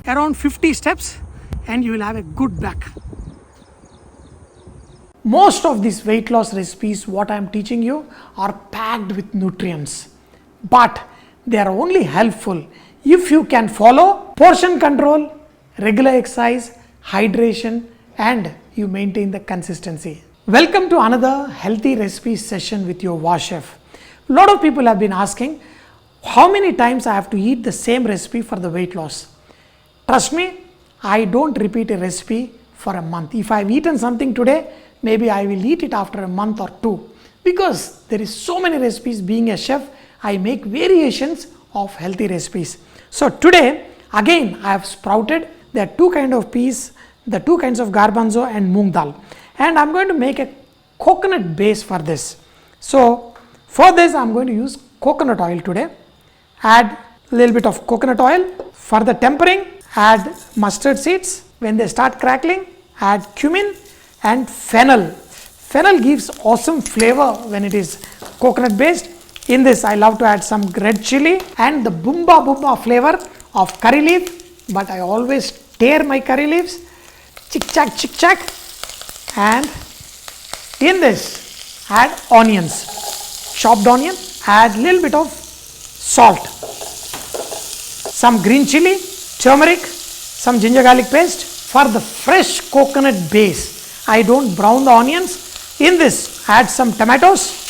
around 50 steps and you will have a good back. Most of these weight loss recipes, what I am teaching you, are packed with nutrients, but they are only helpful if you can follow portion control, regular exercise, hydration, and you maintain the consistency. Welcome to another healthy recipe session with your Wow Chef. A lot of people have been asking how many times I have to eat the same recipe for the weight loss. Trust me, I don't repeat a recipe for a month. If I have eaten something today, maybe I will eat it after a month or two, because there is so many recipes. Being a chef, I make variations of healthy recipes. So today again I have sprouted. There are two kinds of peas, the two kinds of garbanzo and moong dal, and I'm going to make a coconut base for this. So for this I'm going to use coconut oil today. Add a little bit of coconut oil. For the tempering, add mustard seeds. When they start crackling, add cumin and fennel. Fennel gives awesome flavor when it is coconut based. In this I love to add some red chili and the boomba flavor of curry leaf, but I always tear my curry leaves. Chick chack. And in this add onions, chopped onion, add little bit of salt, some green chili, turmeric, some ginger garlic paste. For the fresh coconut base, I don't brown the onions. In this add some tomatoes.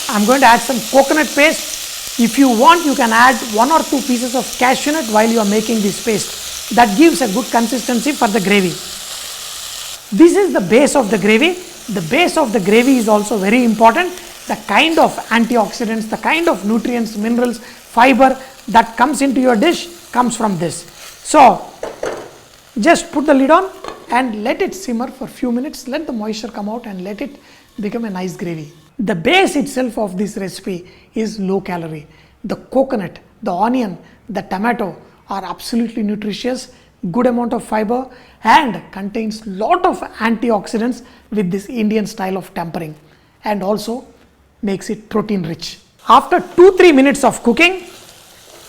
I'm going to add some coconut paste. If you want, you can add 1 or 2 pieces of cashewnut while you are making this paste. That gives a good consistency for the gravy. This is the base of the gravy. The base of the gravy is also very important. The kind of antioxidants, the kind of nutrients, minerals, fiber that comes into your dish comes from this. So just put the lid on and let it simmer for a few minutes. Let the moisture come out and let it become a nice gravy. The base itself of this recipe is low calorie. The coconut, the onion, the tomato are absolutely nutritious, good amount of fiber, and contains lot of antioxidants with this Indian style of tempering, and also makes it protein rich. After 2-3 minutes of cooking,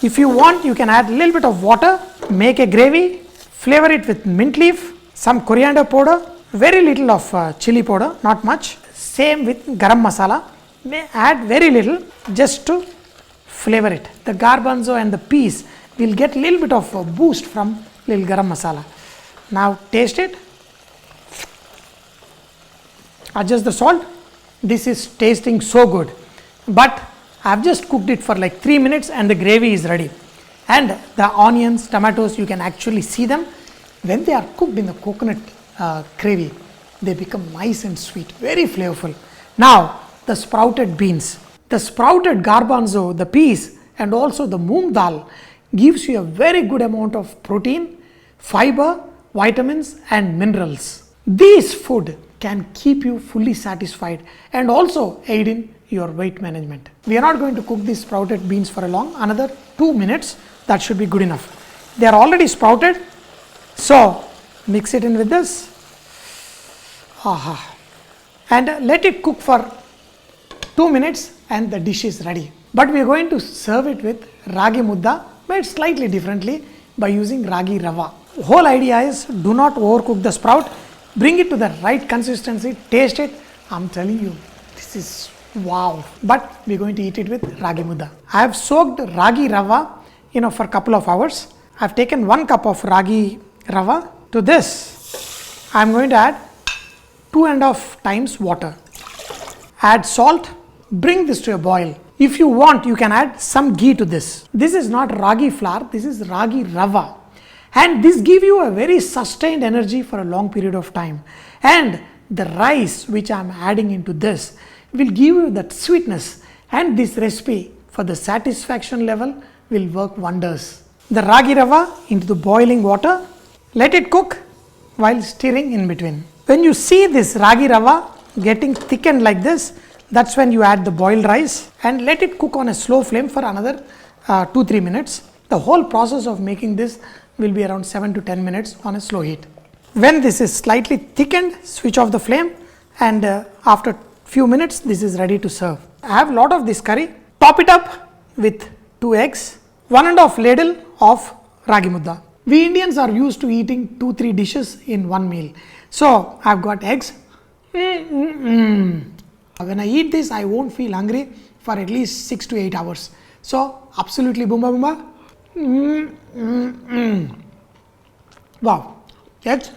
if you want, you can add a little bit of water, make a gravy, flavor it with mint leaf, some coriander powder, very little of chili powder, not much. Same with garam masala, may add very little just to flavor it. The garbanzo and the peas will get a little bit of a boost from little garam masala. Now taste it, adjust the salt. This is tasting so good, but I have just cooked it for like 3 minutes and the gravy is ready. And the onions, tomatoes, you can actually see them when they are cooked in the coconut gravy. They become nice and sweet, very flavorful. Now the sprouted beans, the sprouted garbanzo, the peas, and also the moong dal gives you a very good amount of protein, fiber, vitamins and minerals. These food can keep you fully satisfied and also aid in your weight management. We are not going to cook these sprouted beans for a long, another 2 minutes, that should be good enough. They are already sprouted, so mix it in with this. And let it cook for 2 minutes and the dish is ready. But we are going to serve it with Raagi Mudda, made slightly differently by using Raagi Rava. Whole idea is do not overcook the sprout, bring it to the right consistency, taste it. I'm telling you, this is wow. But we are going to eat it with Raagi Mudda. I have soaked Raagi Rava for a couple of hours. I have taken 1 cup of Raagi Rava. To this I am going to add 2.5 times water. Add salt, bring this to a boil. If you want, you can add some ghee to this. This is not ragi flour, this is Raagi Rava. And this gives you a very sustained energy for a long period of time. And the rice which I am adding into this will give you that sweetness, and this recipe for the satisfaction level will work wonders. The Raagi Rava into the boiling water, let it cook while stirring in between. When you see this Raagi Rava getting thickened like this, that's when you add the boiled rice and let it cook on a slow flame for another 2-3 minutes. The whole process of making this will be around 7 to 10 minutes on a slow heat. When this is slightly thickened, switch off the flame, and after few minutes this is ready to serve. I have a lot of this curry. Top it up with 2 eggs, 1.5 ladle of Raagi Mudda. We Indians are used to eating 2-3 dishes in one meal. So I've got eggs. When I eat this, I won't feel hungry for at least 6 to 8 hours. So absolutely boomba boomba. Wow, eggs